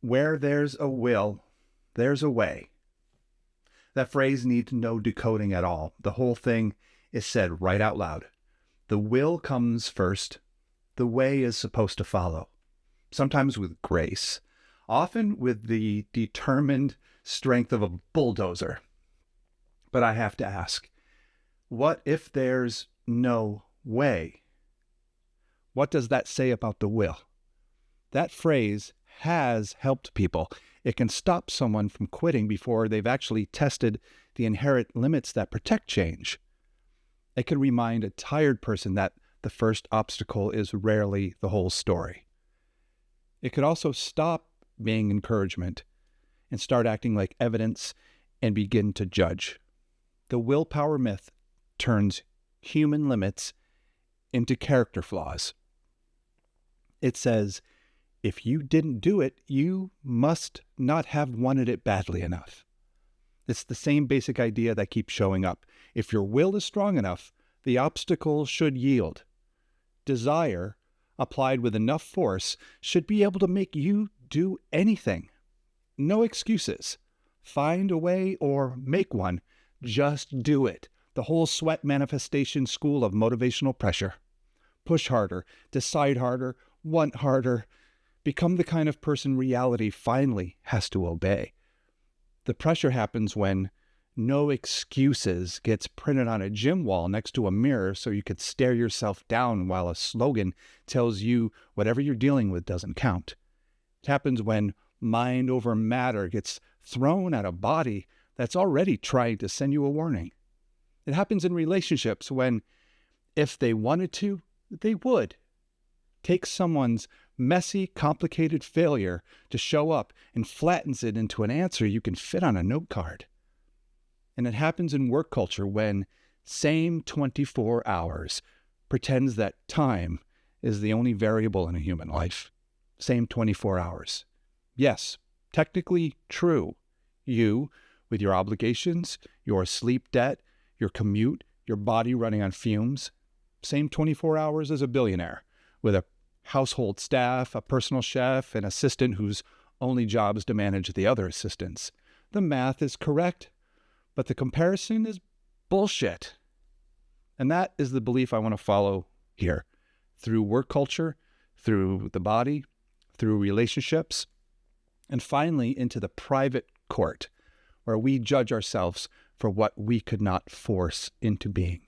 Where there's a will, there's a way. That phrase needs no decoding at all. The whole thing is said right out loud. The will comes first. The way is supposed to follow. Sometimes with grace, often with the determined strength of a bulldozer. But I have to ask, what if there's no way? What does that say about the will? That phrase has helped people. It can stop someone from quitting before they've actually tested the inherent limits that protect change. It can remind a tired person that the first obstacle is rarely the whole story. It could also stop being encouragement and start acting like evidence and begin to judge. The willpower myth turns human limits into character flaws. It says, if you didn't do it, you must not have wanted it badly enough. It's the same basic idea that keeps showing up. If your will is strong enough, the obstacle should yield. Desire, applied with enough force, should be able to make you do anything. No excuses. Find a way or make one. Just do it. The whole sweat manifestation school of motivational pressure. Push harder, decide harder, want harder. Become the kind of person reality finally has to obey. The pressure happens when no excuses gets printed on a gym wall next to a mirror so you could stare yourself down while a slogan tells you whatever you're dealing with doesn't count. It happens when mind over matter gets thrown at a body that's already trying to send you a warning. It happens in relationships when, if they wanted to, they would. Take someone's messy, complicated failure to show up and flattens it into an answer you can fit on a note card. And it happens in work culture when same 24 hours pretends that time is the only variable in a human life. Same 24 hours. Yes, technically true. You, with your obligations, your sleep debt, your commute, your body running on fumes, same 24 hours as a billionaire with a household staff, a personal chef, an assistant whose only job is to manage the other assistants. The math is correct, but the comparison is bullshit. And that is the belief I want to follow here. Through work culture, through the body, through relationships, and finally into the private court, where we judge ourselves for what we could not force into being.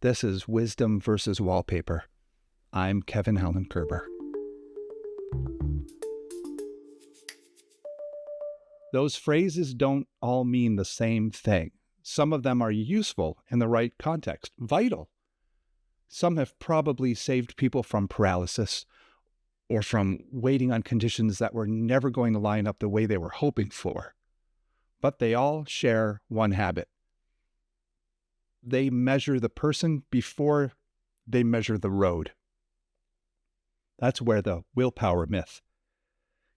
This is Wisdom versus Wallpaper. I'm Kevin Helen Kerber. Those phrases don't all mean the same thing. Some of them are useful in the right context, vital. Some have probably saved people from paralysis or from waiting on conditions that were never going to line up the way they were hoping for. But they all share one habit. They measure the person before they measure the road. That's where the willpower myth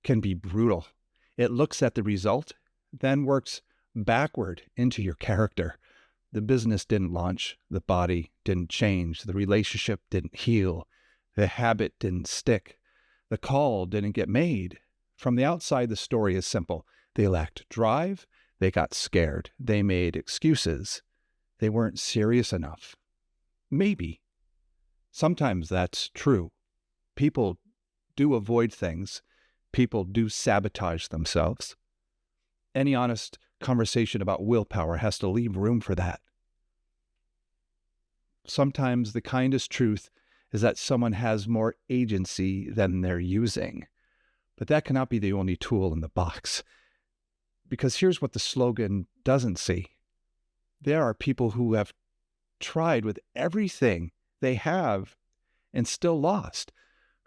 can be brutal. It looks at the result, then works backward into your character. The business didn't launch, the body didn't change, the relationship didn't heal, the habit didn't stick, the call didn't get made. From the outside, the story is simple. They lacked drive, they got scared, they made excuses, they weren't serious enough. Maybe. Sometimes that's true. People do avoid things. People do sabotage themselves. Any honest conversation about willpower has to leave room for that. Sometimes the kindest truth is that someone has more agency than they're using. But that cannot be the only tool in the box. Because here's what the slogan doesn't see. There are people who have tried with everything they have and still lost,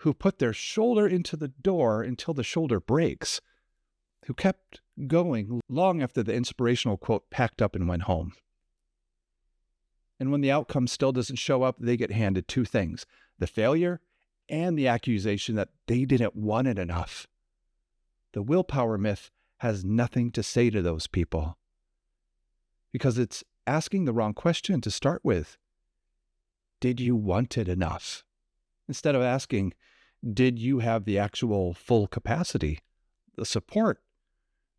who put their shoulder into the door until the shoulder breaks, who kept going long after the inspirational quote packed up and went home. And when the outcome still doesn't show up, they get handed two things: the failure and the accusation that they didn't want it enough. The willpower myth has nothing to say to those people because it's asking the wrong question to start with. Did you want it enough? Instead of asking, did you have the actual full capacity? the support,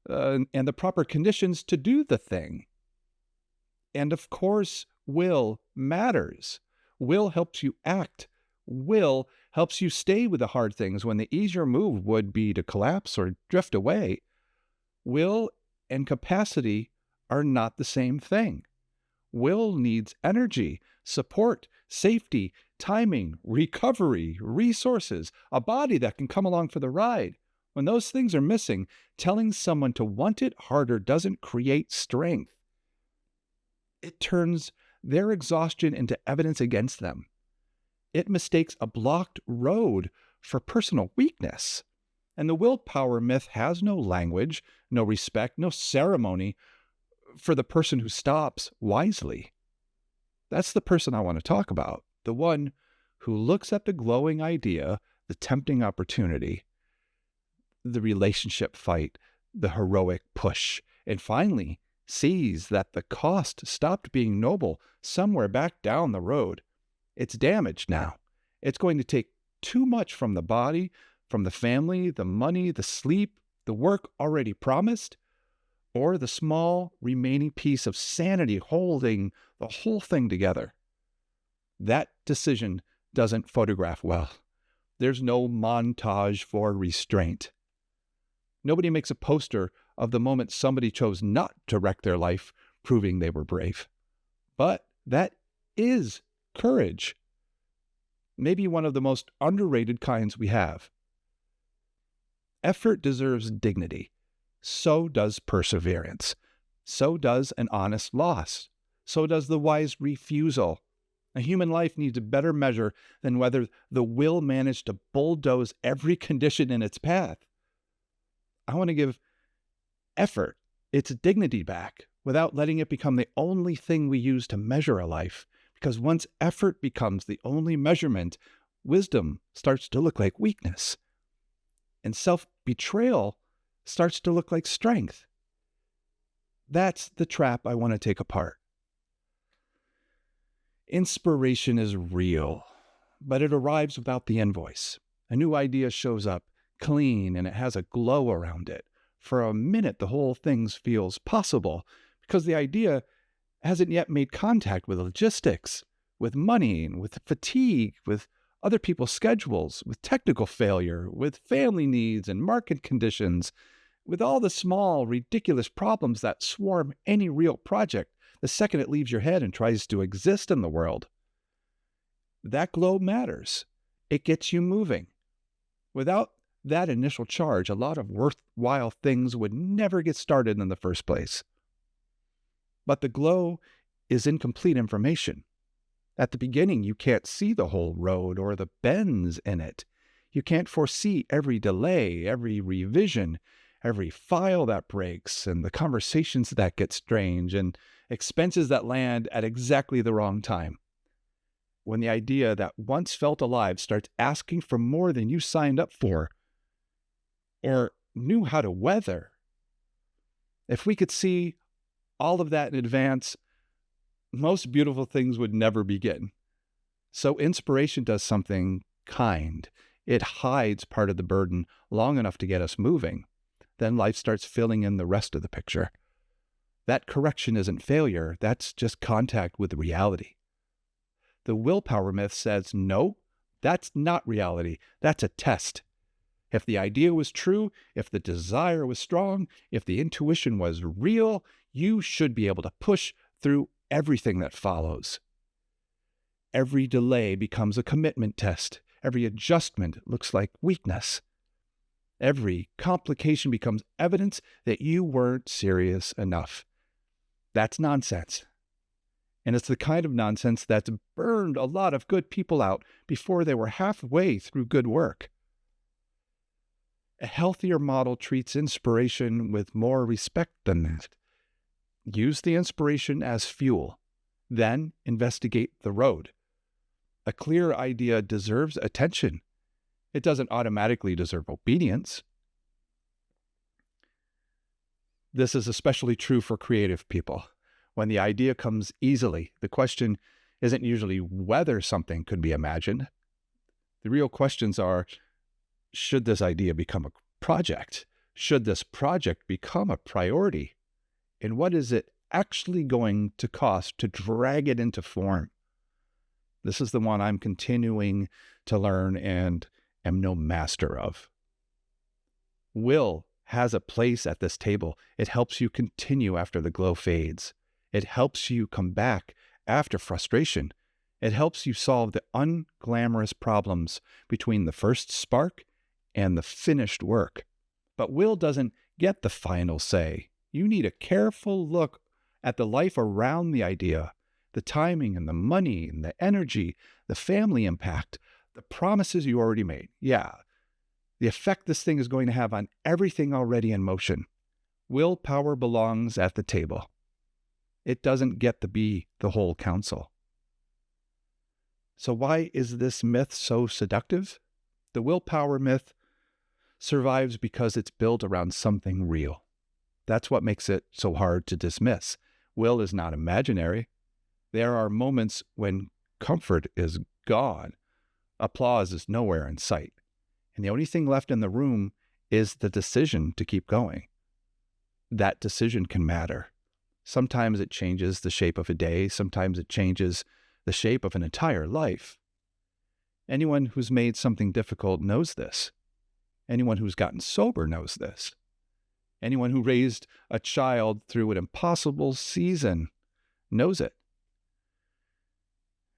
and the proper conditions to do the thing. And of course, will matters. Will helps you act. Will helps you stay with the hard things when the easier move would be to collapse or drift away. Will and capacity are not the same thing. Will needs energy, support, safety, timing, recovery, resources, a body that can come along for the ride. When those things are missing, telling someone to want it harder doesn't create strength. It turns their exhaustion into evidence against them. It mistakes a blocked road for personal weakness. And the willpower myth has no language, no respect, no ceremony for the person who stops wisely. That's the person I want to talk about, the one who looks at the glowing idea, the tempting opportunity, the relationship fight, the heroic push, and finally sees that the cost stopped being noble somewhere back down the road. It's damaged now. It's going to take too much from the body, from the family, the money, the sleep, the work already promised, or the small remaining piece of sanity holding the whole thing together. That decision doesn't photograph well. There's no montage for restraint. Nobody makes a poster of the moment somebody chose not to wreck their life, proving they were brave. But that is courage. Maybe one of the most underrated kinds we have. Effort deserves dignity. So does perseverance. So does an honest loss. So does the wise refusal. A human life needs a better measure than whether the will managed to bulldoze every condition in its path. I want to give effort its dignity back without letting it become the only thing we use to measure a life. Because once effort becomes the only measurement, wisdom starts to look like weakness. And self-betrayal starts to look like strength. That's the trap I want to take apart. Inspiration is real, but it arrives without the invoice. A new idea shows up clean and it has a glow around it. For a minute, the whole thing feels possible because the idea hasn't yet made contact with logistics, with money, with fatigue, with other people's schedules, with technical failure, with family needs and market conditions, with all the small, ridiculous problems that swarm any real project the second it leaves your head and tries to exist in the world. That glow matters. It gets you moving. Without that initial charge, a lot of worthwhile things would never get started in the first place. But the glow is incomplete information. At the beginning, you can't see the whole road or the bends in it. You can't foresee every delay, every revision, every file that breaks, and the conversations that get strange, and expenses that land at exactly the wrong time. When the idea that once felt alive starts asking for more than you signed up for, or knew how to weather. If we could see all of that in advance, most beautiful things would never begin. So inspiration does something kind. It hides part of the burden long enough to get us moving. Then life starts filling in the rest of the picture. That correction isn't failure. That's just contact with reality. The willpower myth says, no, that's not reality. That's a test. If the idea was true, if the desire was strong, if the intuition was real, you should be able to push through everything that follows. Every delay becomes a commitment test. Every adjustment looks like weakness. Every complication becomes evidence that you weren't serious enough. That's nonsense. And it's the kind of nonsense that's burned a lot of good people out before they were halfway through good work. A healthier model treats inspiration with more respect than that. Use the inspiration as fuel, then investigate the road. A clear idea deserves attention. It doesn't automatically deserve obedience. This is especially true for creative people. When the idea comes easily, the question isn't usually whether something could be imagined. The real questions are, should this idea become a project? Should this project become a priority? And what is it actually going to cost to drag it into form? This is the one I'm continuing to learn and am no master of. Will has a place at this table. It helps you continue after the glow fades. It helps you come back after frustration. It helps you solve the unglamorous problems between the first spark and the finished work. But will doesn't get the final say. You need a careful look at the life around the idea, the timing and the money and the energy, the family impact, the promises you already made. Yeah, the effect this thing is going to have on everything already in motion. Willpower belongs at the table. It doesn't get to be the whole council. So why is this myth so seductive? The willpower myth survives because it's built around something real. That's what makes it so hard to dismiss. Will is not imaginary. There are moments when comfort is gone. Applause is nowhere in sight. And the only thing left in the room is the decision to keep going. That decision can matter. Sometimes it changes the shape of a day. Sometimes it changes the shape of an entire life. Anyone who's made something difficult knows this. Anyone who's gotten sober knows this. Anyone who raised a child through an impossible season knows it.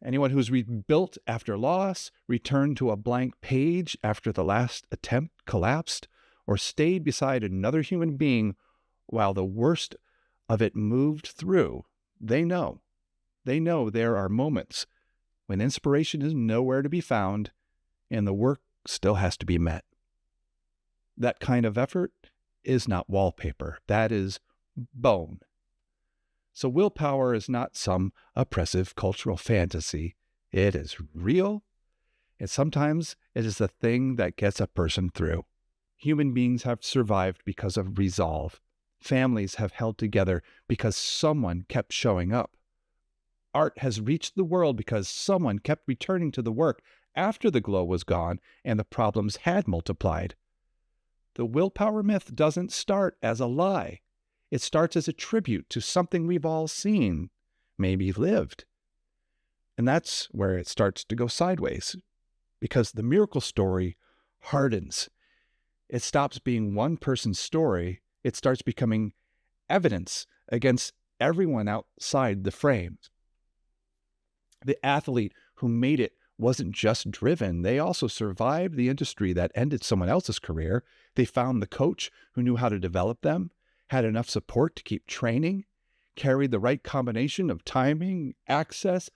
Anyone who's rebuilt after loss, returned to a blank page after the last attempt collapsed, or stayed beside another human being while the worst of it moved through, they know. They know there are moments when inspiration is nowhere to be found and the work still has to be met. That kind of effort is not wallpaper. That is bone. So willpower is not some oppressive cultural fantasy. It is real, and sometimes it is the thing that gets a person through. Human beings have survived because of resolve. Families have held together because someone kept showing up. Art has reached the world because someone kept returning to the work after the glow was gone and the problems had multiplied. The willpower myth doesn't start as a lie. It starts as a tribute to something we've all seen, maybe lived. And that's where it starts to go sideways, because the miracle story hardens. It stops being one person's story. It starts becoming evidence against everyone outside the frame. The athlete who made it wasn't just driven. They also survived the industry that ended someone else's career. They found the coach who knew how to develop them, had enough support to keep training, carried the right combination of timing, access,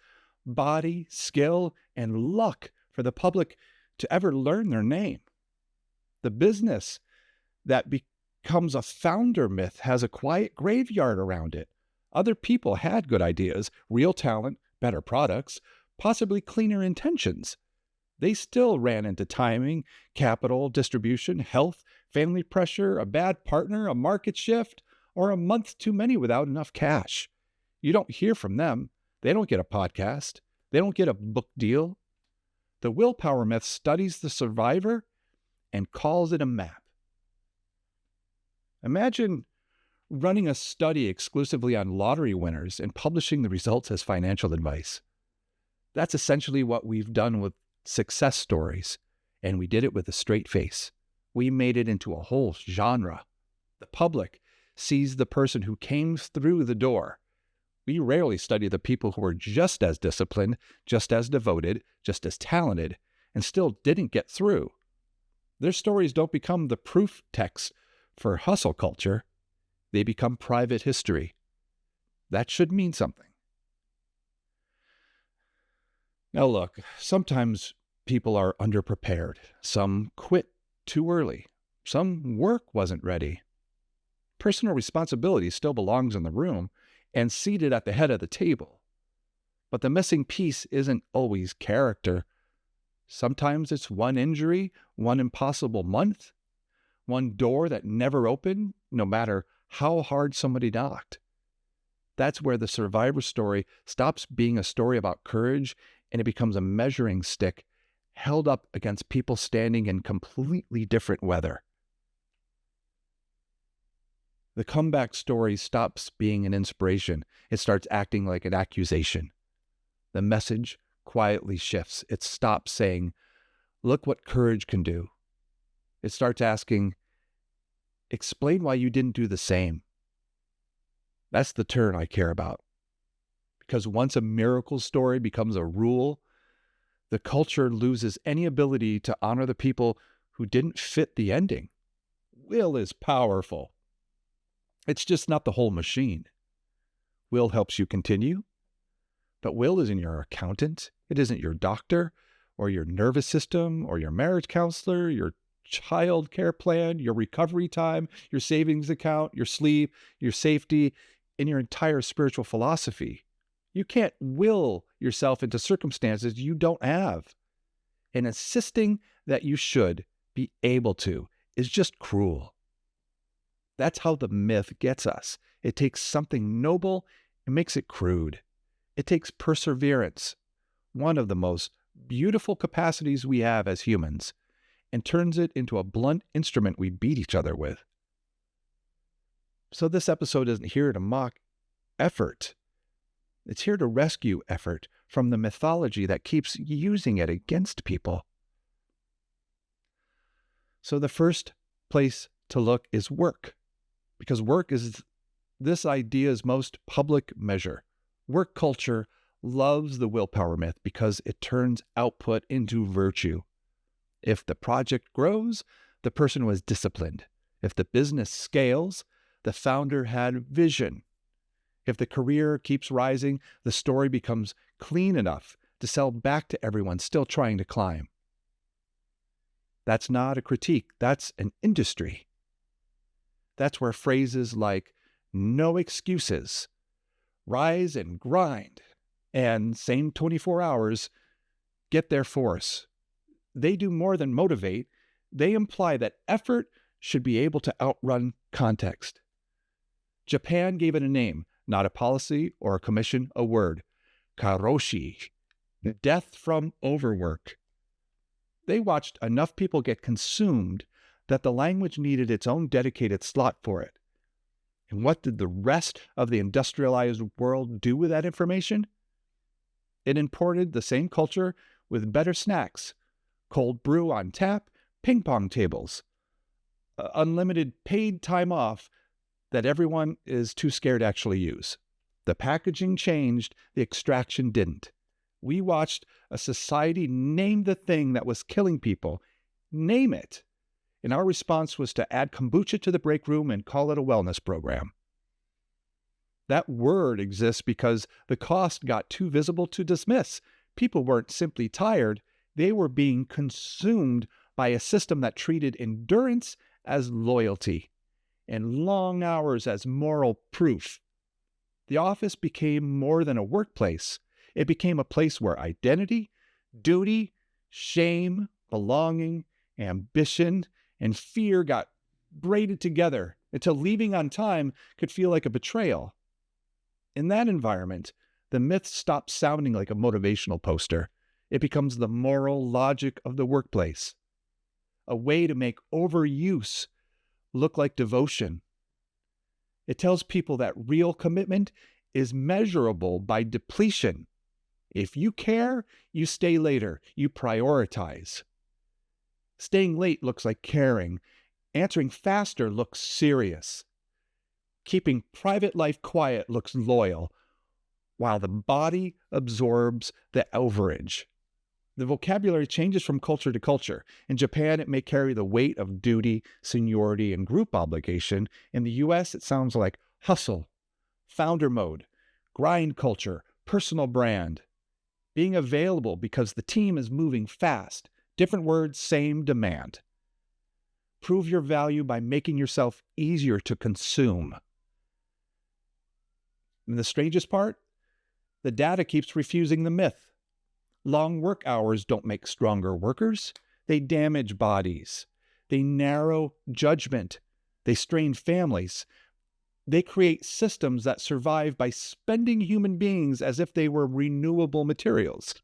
body, skill, and luck for the public to ever learn their name. The business that becomes a founder myth has a quiet graveyard around it. Other people had good ideas, real talent, better products, possibly cleaner intentions. They still ran into timing, capital, distribution, health, family pressure, a bad partner, a market shift, or a month too many without enough cash. You don't hear from them. They don't get a podcast. They don't get a book deal. The willpower myth studies the survivor and calls it a map. Imagine running a study exclusively on lottery winners and publishing the results as financial advice. That's essentially what we've done with success stories, and we did it with a straight face. We made it into a whole genre. The public sees the person who came through the door. We rarely study the people who were just as disciplined, just as devoted, just as talented, and still didn't get through. Their stories don't become the proof text for hustle culture. They become private history. That should mean something. Now look, sometimes people are underprepared. Some quit too early. Some work wasn't ready. Personal responsibility still belongs in the room and seated at the head of the table. But the missing piece isn't always character. Sometimes it's one injury, one impossible month, one door that never opened, no matter how hard somebody knocked. That's where the survivor story stops being a story about courage and it becomes a measuring stick held up against people standing in completely different weather. The comeback story stops being an inspiration. It starts acting like an accusation. The message quietly shifts. It stops saying, look what courage can do. It starts asking, explain why you didn't do the same. That's the turn I care about. Because once a miracle story becomes a rule, the culture loses any ability to honor the people who didn't fit the ending. Will is powerful. It's just not the whole machine. Will helps you continue, but will isn't your accountant. It isn't your doctor or your nervous system or your marriage counselor, your child care plan, your recovery time, your savings account, your sleep, your safety, and your entire spiritual philosophy. You can't will yourself into circumstances you don't have. And insisting that you should be able to is just cruel. That's how the myth gets us. It takes something noble and makes it crude. It takes perseverance, one of the most beautiful capacities we have as humans, and turns it into a blunt instrument we beat each other with. So this episode isn't here to mock effort. It's here to rescue effort from the mythology that keeps using it against people. So the first place to look is work, because work is this idea's most public measure. Work culture loves the willpower myth because it turns output into virtue. If the project grows, the person was disciplined. If the business scales, the founder had vision. If the career keeps rising, the story becomes clean enough to sell back to everyone still trying to climb. That's not a critique. That's an industry. That's where phrases like no excuses, rise and grind, and same 24 hours get their force. They do more than motivate. They imply that effort should be able to outrun context. Japan gave it a name, not a policy or a commission, a word. Karoshi, death from overwork. They watched enough people get consumed that the language needed its own dedicated slot for it. And what did the rest of the industrialized world do with that information? It imported the same culture with better snacks, cold brew on tap, ping pong tables, unlimited paid time off that everyone is too scared to actually use. The packaging changed, the extraction didn't. We watched a society name the thing that was killing people. Name it. And our response was to add kombucha to the break room and call it a wellness program. That word exists because the cost got too visible to dismiss. People weren't simply tired. They were being consumed by a system that treated endurance as loyalty and long hours as moral proof. The office became more than a workplace. It became a place where identity, duty, shame, belonging, ambition, and fear got braided together until leaving on time could feel like a betrayal. In that environment, the myth stops sounding like a motivational poster. It becomes the moral logic of the workplace, a way to make overuse look like devotion. It tells people that real commitment is measurable by depletion. If you care, you stay later, you prioritize. Staying late looks like caring. Answering faster looks serious. Keeping private life quiet looks loyal, while the body absorbs the overage. The vocabulary changes from culture to culture. In Japan, it may carry the weight of duty, seniority, and group obligation. In the US, it sounds like hustle, founder mode, grind culture, personal brand. Being available because the team is moving fast. Different words, same demand. Prove your value by making yourself easier to consume. And the strangest part? The data keeps refusing the myth. Long work hours don't make stronger workers. They damage bodies. They narrow judgment. They strain families. They create systems that survive by spending human beings as if they were renewable materials.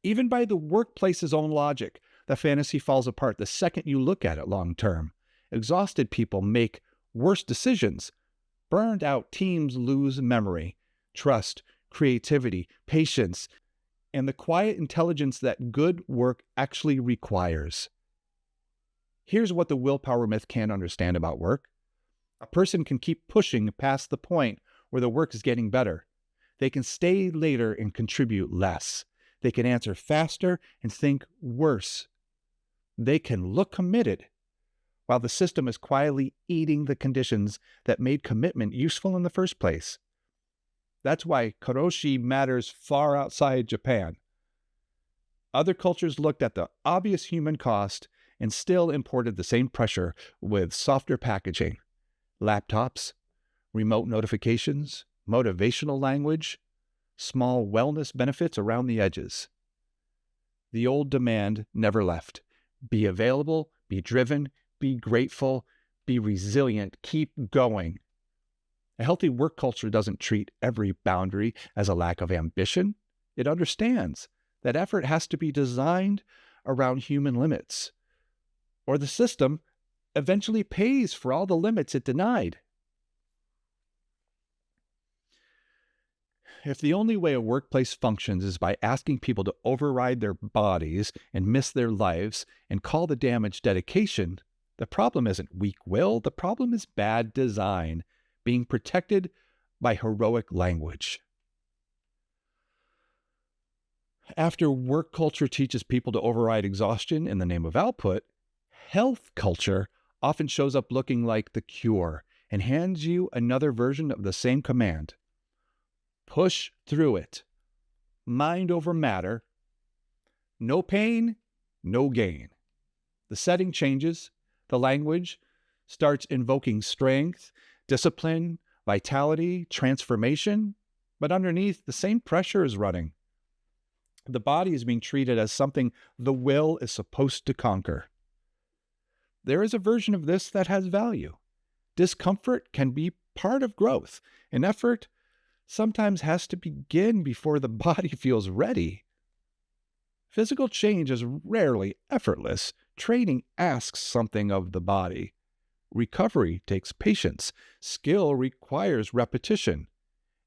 Even by the workplace's own logic, the fantasy falls apart the second you look at it long term. Exhausted people make worse decisions. Burned out teams lose memory, trust, creativity, patience, and the quiet intelligence that good work actually requires. Here's what the willpower myth can't understand about work. A person can keep pushing past the point where the work is getting better. They can stay later and contribute less. They can answer faster and think worse. They can look committed while the system is quietly eating the conditions that made commitment useful in the first place. That's why karoshi matters far outside Japan. Other cultures looked at the obvious human cost and still imported the same pressure with softer packaging. Laptops, remote notifications, motivational language, small wellness benefits around the edges. The old demand never left. Be available, be driven, be grateful, be resilient, keep going. A healthy work culture doesn't treat every boundary as a lack of ambition. It understands that effort has to be designed around human limits, or the system eventually pays for all the limits it denied. If the only way a workplace functions is by asking people to override their bodies and miss their lives and call the damage dedication, the problem isn't weak will, the problem is bad design, being protected by heroic language. After work culture teaches people to override exhaustion in the name of output, health culture often shows up looking like the cure and hands you another version of the same command. Push through it. Mind over matter. No pain, no gain. The setting changes. The language starts invoking strength, discipline, vitality, transformation, but underneath, the same pressure is running. The body is being treated as something the will is supposed to conquer. There is a version of this that has value. Discomfort can be part of growth, and effort sometimes has to begin before the body feels ready. Physical change is rarely effortless. Training asks something of the body. Recovery takes patience. Skill requires repetition.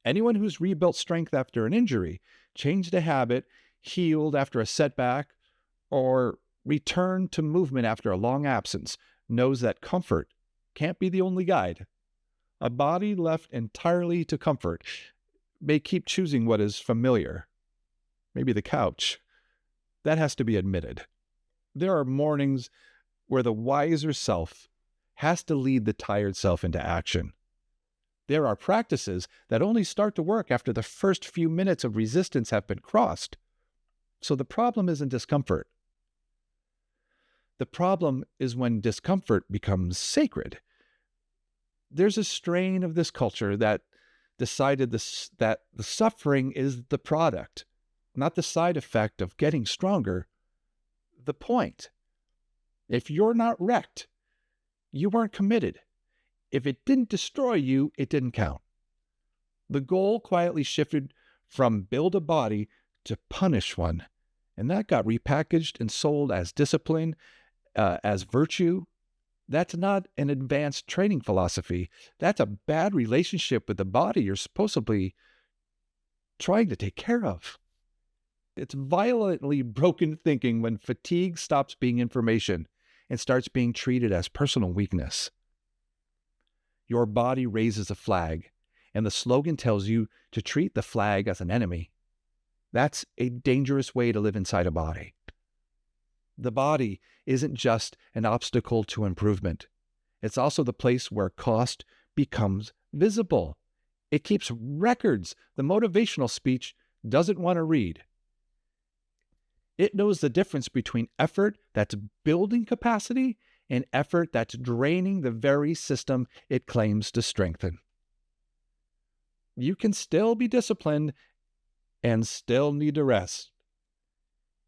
Anyone who's rebuilt strength after an injury, changed a habit, healed after a setback, or returned to movement after a long absence knows that comfort can't be the only guide. A body left entirely to comfort may keep choosing what is familiar, maybe the couch. That has to be admitted. There are mornings where the wiser self has to lead the tired self into action. There are practices that only start to work after the first few minutes of resistance have been crossed. So the problem isn't discomfort. The problem is when discomfort becomes sacred. There's a strain of this culture that decided that the suffering is the product, not the side effect of getting stronger, the point. If you're not wrecked, you weren't committed. If it didn't destroy you, it didn't count. The goal quietly shifted from build a body to punish one, and that got repackaged and sold as discipline, as virtue. That's not an advanced training philosophy. That's a bad relationship with the body you're supposedly trying to take care of. It's violently broken thinking when fatigue stops being information and starts being treated as personal weakness. Your body raises a flag, and the slogan tells you to treat the flag as an enemy. That's a dangerous way to live inside a body. The body isn't just an obstacle to improvement. It's also the place where cost becomes visible. It keeps records the motivational speech doesn't want to read. It knows the difference between effort that's building capacity and effort that's draining the very system it claims to strengthen. You can still be disciplined and still need to rest.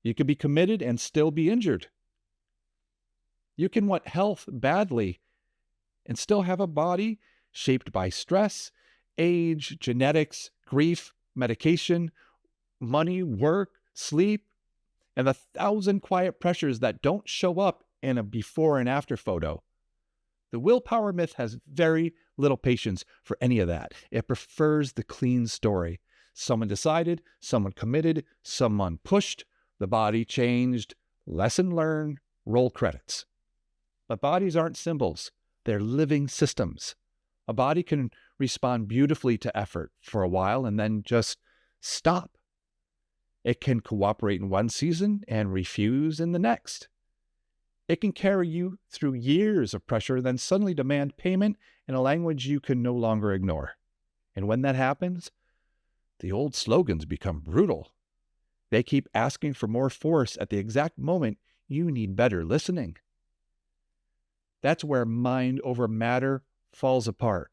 You can be committed and still be injured. You can want health badly and still have a body shaped by stress, age, genetics, grief, medication, money, work, sleep, and the 1,000 quiet pressures that don't show up in a before and after photo. The willpower myth has very little patience for any of that. It prefers the clean story. Someone decided, someone committed, someone pushed, the body changed, lesson learned, roll credits. But bodies aren't symbols. They're living systems. A body can respond beautifully to effort for a while and then just stop. It can cooperate in one season and refuse in the next. It can carry you through years of pressure, then suddenly demand payment in a language you can no longer ignore. And when that happens, the old slogans become brutal. They keep asking for more force at the exact moment you need better listening. That's where mind over matter falls apart.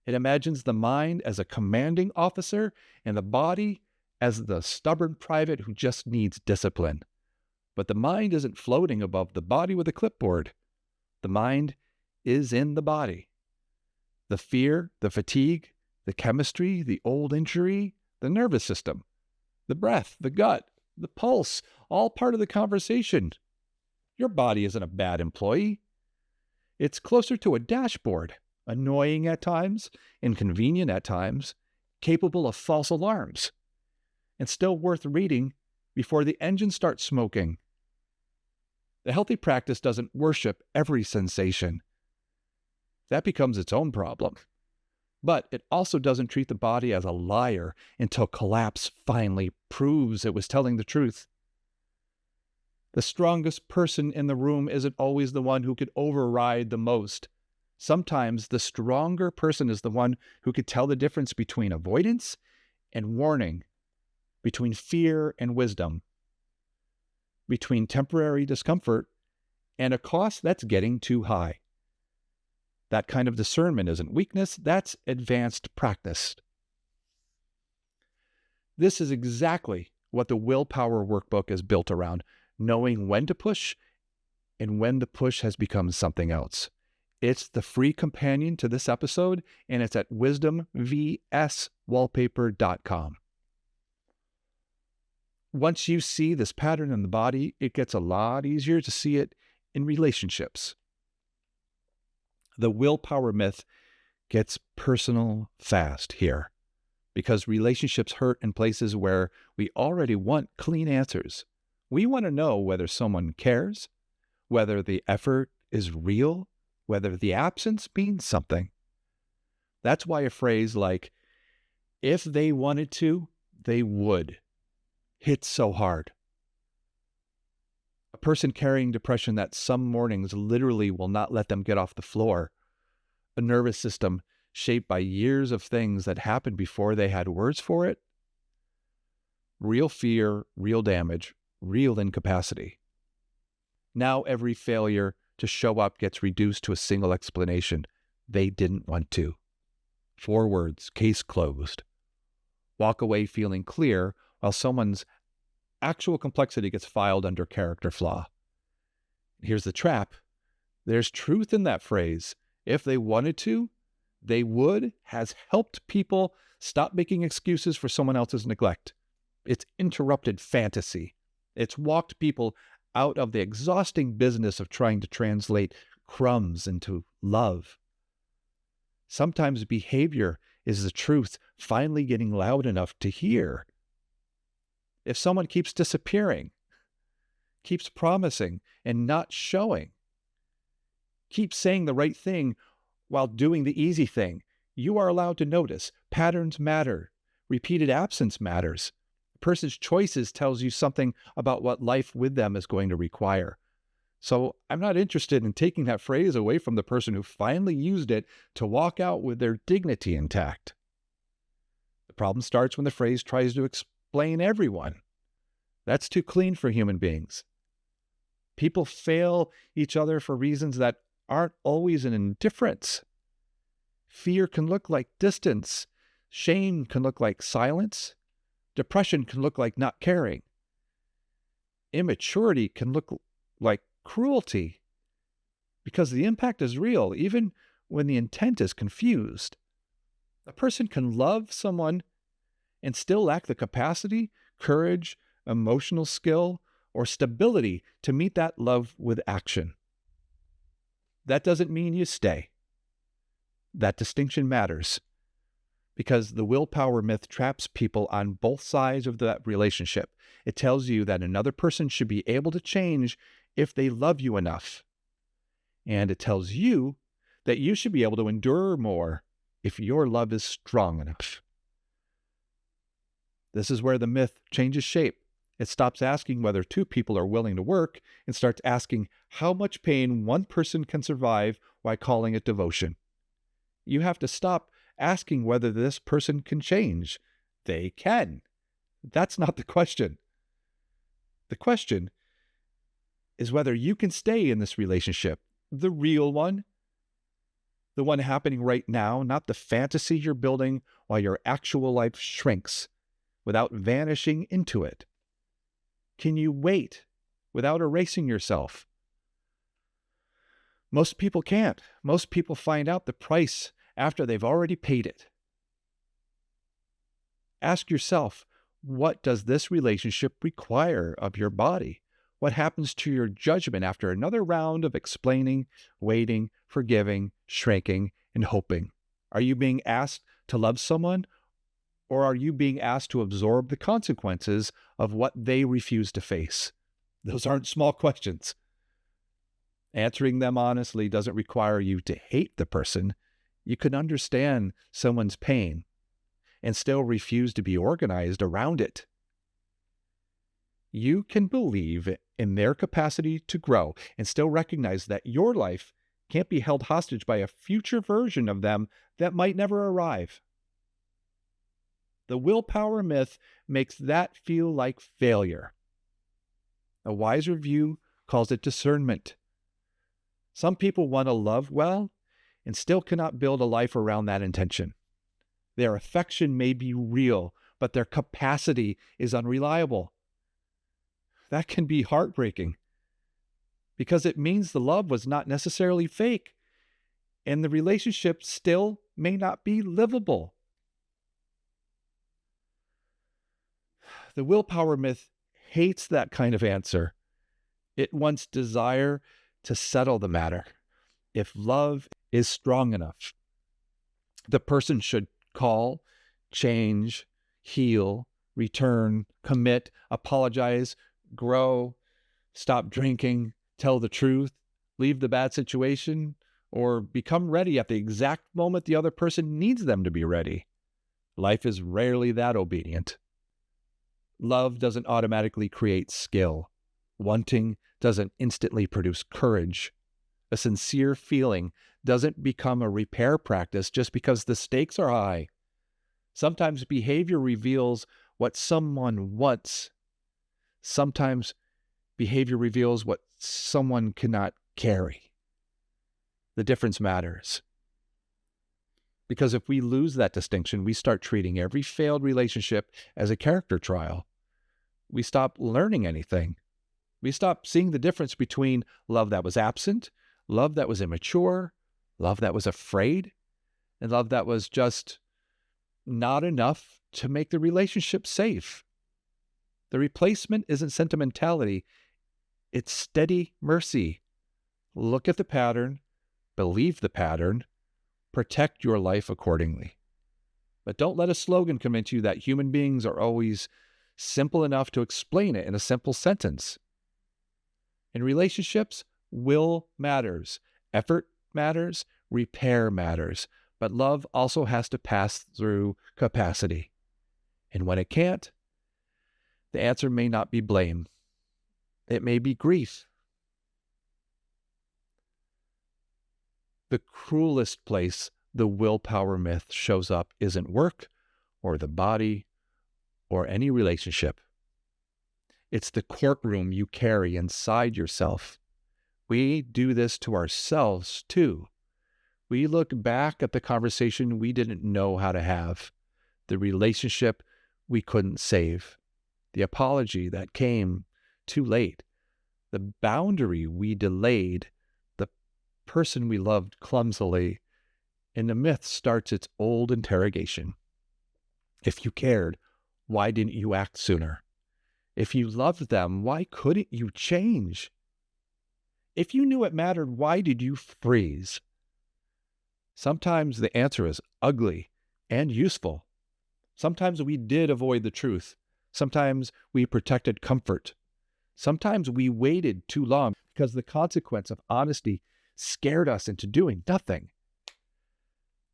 It imagines the mind as a commanding officer and the body as the stubborn private who just needs discipline. But the mind isn't floating above the body with a clipboard. The mind is in the body. The fear, the fatigue, the chemistry, the old injury, the nervous system, the breath, the gut, the pulse, all part of the conversation. Your body isn't a bad employee. It's closer to a dashboard, annoying at times, inconvenient at times, capable of false alarms, and still worth reading before the engine starts smoking. The healthy practice doesn't worship every sensation. That becomes its own problem. But it also doesn't treat the body as a liar until collapse finally proves it was telling the truth. The strongest person in the room isn't always the one who could override the most. Sometimes the stronger person is the one who could tell the difference between avoidance and warning, between fear and wisdom, between temporary discomfort and a cost that's getting too high. That kind of discernment isn't weakness, that's advanced practice. This is exactly what the Willpower Workbook is built around, knowing when to push and when the push has become something else. It's the free companion to this episode, and it's at wisdomvswallpaper.com. Once you see this pattern in the body, it gets a lot easier to see it in relationships. The willpower myth gets personal fast here because relationships hurt in places where we already want clean answers. We want to know whether someone cares, whether the effort is real, whether the absence means something. That's why a phrase like, if they wanted to, they would, hits so hard. A person carrying depression that some mornings literally will not let them get off the floor. A nervous system shaped by years of things that happened before they had words for it. Real fear, real damage, real incapacity. Now every failure to show up gets reduced to a single explanation. They didn't want to. 4 words, case closed. Walk away feeling clear while someone's actual complexity gets filed under character flaw. Here's the trap. There's truth in that phrase. If they wanted to, they would has helped people stop making excuses for someone else's neglect. It's interrupted fantasy. It's walked people out of the exhausting business of trying to translate crumbs into love. Sometimes behavior is the truth finally getting loud enough to hear. If someone keeps disappearing, keeps promising and not showing, keeps saying the right thing while doing the easy thing, you are allowed to notice. Patterns matter. Repeated absence matters. A person's choices tells you something about what life with them is going to require. So I'm not interested in taking that phrase away from the person who finally used it to walk out with their dignity intact. The problem starts when the phrase tries to explain everyone. That's too clean for human beings. People fail each other for reasons that aren't always an indifference. Fear can look like distance. Shame can look like silence. Depression can look like not caring. Immaturity can look like cruelty, because the impact is real, even when the intent is confused. A person can love someone and still lack the capacity, courage, emotional skill, or stability to meet that love with action. That doesn't mean you stay. That distinction matters because the willpower myth traps people on both sides of that relationship. It tells you that another person should be able to change if they love you enough. And it tells you that you should be able to endure more if your love is strong enough. This is where the myth changes shape. It stops asking whether two people are willing to work and starts asking how much pain one person can survive while calling it devotion. You have to stop asking whether this person can change. They can. That's not the question. The question is whether you can stay in this relationship, the real one, the one happening right now, not the fantasy you're building while your actual life shrinks without vanishing into it. Can you wait without erasing yourself? Most people can't. Most people find out the price after they've already paid it. Ask yourself, what does this relationship require of your body? What happens to your judgment after another round of explaining, waiting, forgiving, shrinking, and hoping? Are you being asked to love someone, or are you being asked to absorb the consequences of what they refuse to face? Those aren't small questions. Answering them honestly doesn't require you to hate the person. You can understand someone's pain and still refuse to be organized around it. You can believe in their capacity to grow and still recognize that your life can't be held hostage by a future version of them that might never arrive. The willpower myth makes that feel like failure. A wiser view calls it discernment. Some people want to love well and still cannot build a life around that intention. Their affection may be real, but their capacity is unreliable. That can be heartbreaking because it means the love was not necessarily fake and the relationship still may not be livable. The willpower myth hates that kind of answer. It wants desire to settle the matter. If love is strong enough, the person should call, change, heal, return, commit, apologize, grow, stop drinking, tell the truth, leave the bad situation, or become ready at the exact moment the other person needs them to be ready. Life is rarely that obedient. Love doesn't automatically create skill. Wanting doesn't instantly produce courage. A sincere feeling doesn't become a repair practice just because the stakes are high. Sometimes behavior reveals what someone wants. Sometimes behavior reveals what someone cannot carry. The difference matters. Because if we lose that distinction, we start treating every failed relationship as a character trial. We stop learning anything. We stop seeing the difference between love that was absent, love that was immature, love that was afraid, and love that was just not enough to make the relationship safe. The replacement isn't sentimentality, it's steady mercy. Look at the pattern, believe the pattern, protect your life accordingly. But don't let a slogan convince you that human beings are always simple enough to explain it in a simple sentence. In relationships, will matters, effort matters, repair matters, but love also has to pass through capacity. And when it can't, the answer may not be blame. It may be grief. The cruelest place the willpower myth shows up isn't work or the body or any relationship. It's the courtroom you carry inside yourself. We do this to ourselves too. We look back at the conversation we didn't know how to have, the relationship we couldn't save, the apology that came too late, the boundary we delayed, the person we loved clumsily, and the myth starts its old interrogation. If you cared, why didn't you act sooner? If you loved them, why couldn't you change? If you knew it mattered, why did you freeze? Sometimes the answer is ugly and useful. Sometimes we did avoid the truth. Sometimes we protected comfort. Sometimes we waited too long because the consequence of honesty scared us into doing nothing.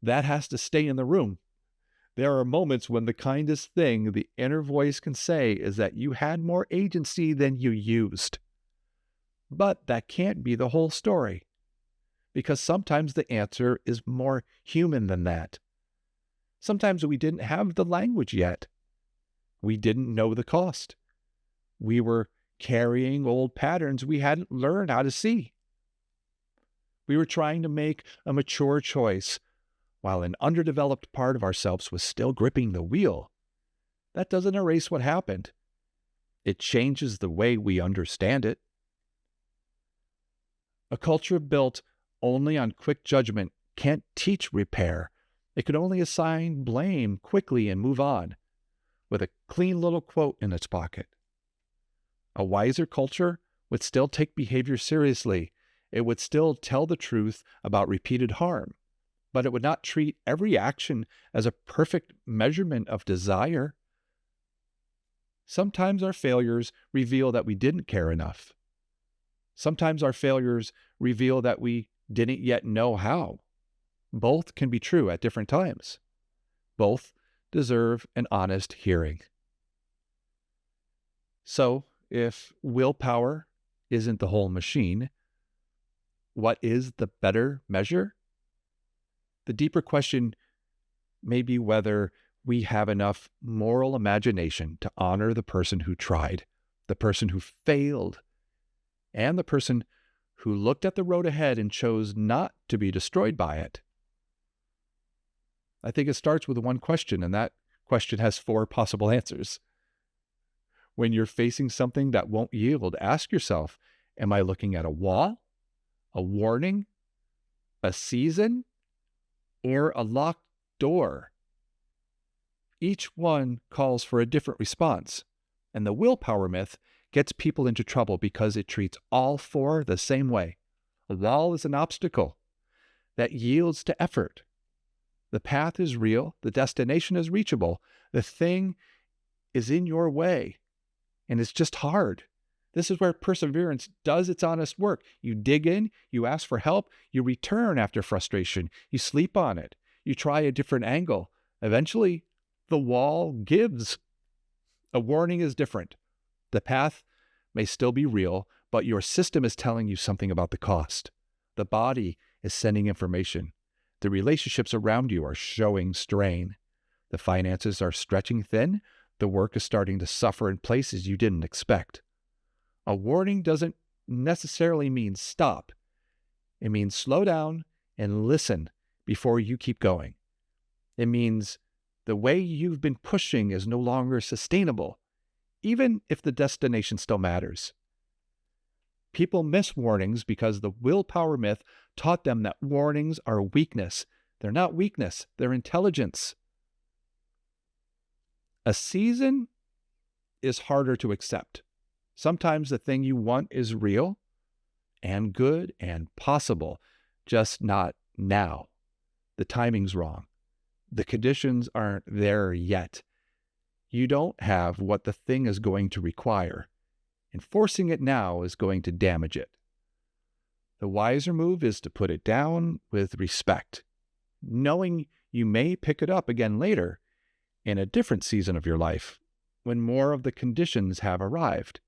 That has to stay in the room. There are moments when the kindest thing the inner voice can say is that you had more agency than you used. But that can't be the whole story, because sometimes the answer is more human than that. Sometimes we didn't have the language yet. We didn't know the cost. We were carrying old patterns we hadn't learned how to see. We were trying to make a mature choice while an underdeveloped part of ourselves was still gripping the wheel. That doesn't erase what happened. It changes the way we understand it. A culture built only on quick judgment can't teach repair. It can only assign blame quickly and move on, with a clean little quote in its pocket. A wiser culture would still take behavior seriously. It would still tell the truth about repeated harm, but it would not treat every action as a perfect measurement of desire. Sometimes our failures reveal that we didn't care enough. Sometimes our failures reveal that we didn't yet know how. Both can be true at different times. Both deserve an honest hearing. So, if willpower isn't the whole machine, what is the better measure? The deeper question may be whether we have enough moral imagination to honor the person who tried, the person who failed, and the person who looked at the road ahead and chose not to be destroyed by it. I think it starts with one question, and that question has 4 possible answers. When you're facing something that won't yield, ask yourself, am I looking at a wall, a warning, a season, or a locked door? Each one calls for a different response, and the willpower myth gets people into trouble because it treats all 4 the same way. A wall is an obstacle that yields to effort. The path is real, the destination is reachable, the thing is in your way, and it's just hard. This is where perseverance does its honest work. You dig in, you ask for help, you return after frustration, you sleep on it, you try a different angle. Eventually, the wall gives. A warning is different. The path may still be real, but your system is telling you something about the cost. The body is sending information. The relationships around you are showing strain. The finances are stretching thin. The work is starting to suffer in places you didn't expect. A warning doesn't necessarily mean stop. It means slow down and listen before you keep going. It means the way you've been pushing is no longer sustainable, even if the destination still matters. People miss warnings because the willpower myth taught them that warnings are weakness. They're not weakness, they're intelligence. A season is harder to accept. Sometimes the thing you want is real and good and possible, just not now. The timing's wrong. The conditions aren't there yet. You don't have what the thing is going to require, and forcing it now is going to damage it. The wiser move is to put it down with respect, knowing you may pick it up again later in a different season of your life when more of the conditions have arrived.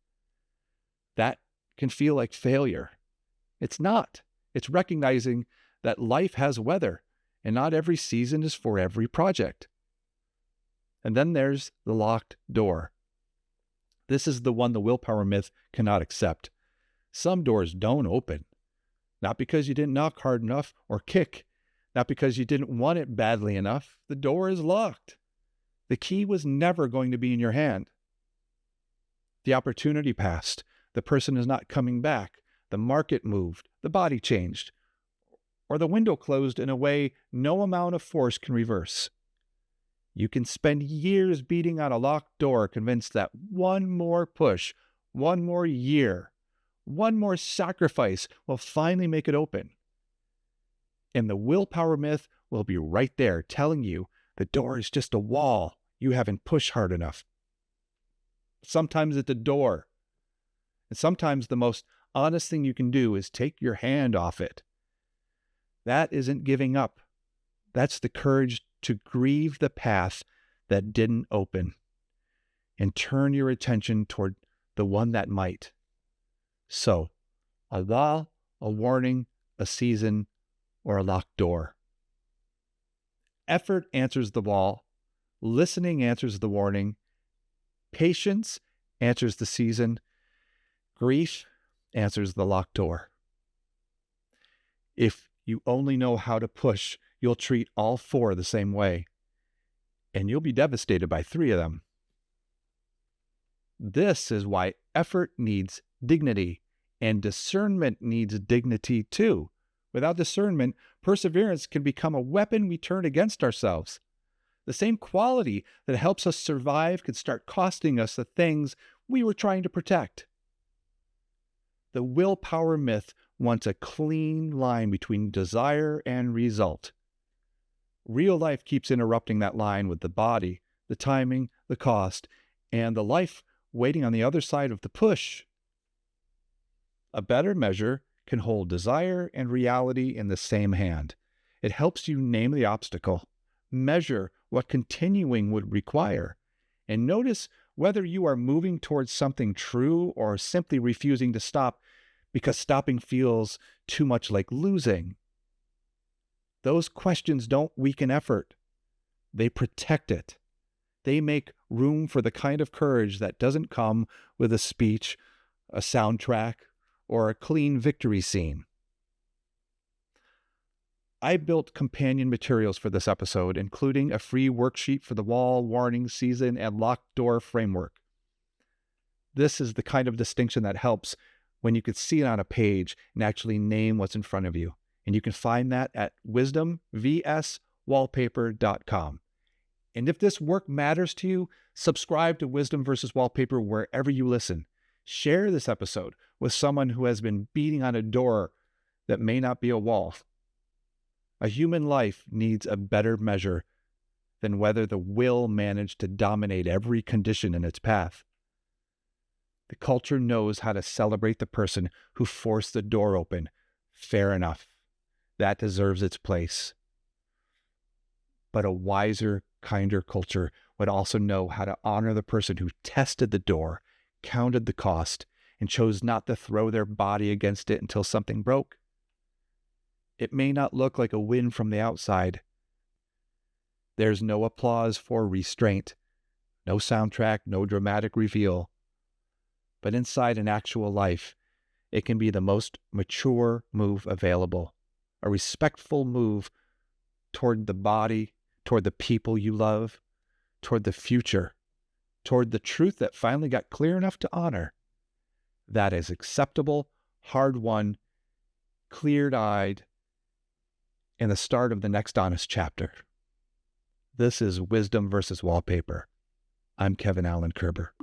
That can feel like failure. It's not. It's recognizing that life has weather, and not every season is for every project. And then there's the locked door. This is the one the willpower myth cannot accept. Some doors don't open, not because you didn't knock hard enough or kick, not because you didn't want it badly enough. The door is locked. The key was never going to be in your hand. The opportunity passed. The person is not coming back. The market moved. The body changed. Or the window closed in a way no amount of force can reverse. You can spend years beating on a locked door, convinced that one more push, one more year, One more sacrifice will finally make it open. And the willpower myth will be right there telling you the door is just a wall. You haven't pushed hard enough. Sometimes it's a door. And sometimes the most honest thing you can do is take your hand off it. That isn't giving up. That's the courage to grieve the path that didn't open and turn your attention toward the one that might. So, a law, a warning, a season, or a locked door. Effort answers the wall. Listening answers the warning. Patience answers the season. Grief answers the locked door. If you only know how to push, you'll treat all four the same way, and you'll be devastated by three of them. This is why effort needs dignity, and discernment needs dignity too. Without discernment, perseverance can become a weapon we turn against ourselves. The same quality that helps us survive can start costing us the things we were trying to protect. The willpower myth wants a clean line between desire and result. Real life keeps interrupting that line with the body, the timing, the cost, and the life waiting on the other side of the push. A better measure can hold desire and reality in the same hand. It helps you name the obstacle, measure what continuing would require, and notice whether you are moving towards something true or simply refusing to stop because stopping feels too much like losing. Those questions don't weaken effort. They protect it. They make room for the kind of courage that doesn't come with a speech, a soundtrack, or a clean victory scene. I built companion materials for this episode, including a free worksheet for the wall, warning, season, and locked door framework. This is the kind of distinction that helps when you could see it on a page and actually name what's in front of you. And you can find that at wisdomvswallpaper.com. And if this work matters to you, subscribe to Wisdom vs. Wallpaper wherever you listen. Share this episode with someone who has been beating on a door that may not be a wall. A human life needs a better measure than whether the will managed to dominate every condition in its path. The culture knows how to celebrate the person who forced the door open. Fair enough. That deserves its place. But a wiser, kinder culture would also know how to honor the person who tested the door, counted the cost, and chose not to throw their body against it until something broke. It may not look like a win from the outside. There's no applause for restraint, no soundtrack, no dramatic reveal. But inside an actual life, it can be the most mature move available, a respectful move toward the body, toward the people you love, toward the future, toward the truth that finally got clear enough to honor. That is acceptable, hard-won, cleared-eyed, and the start of the next honest chapter. This is Wisdom vs. Wallpaper. I'm Kevin Allen Kerber.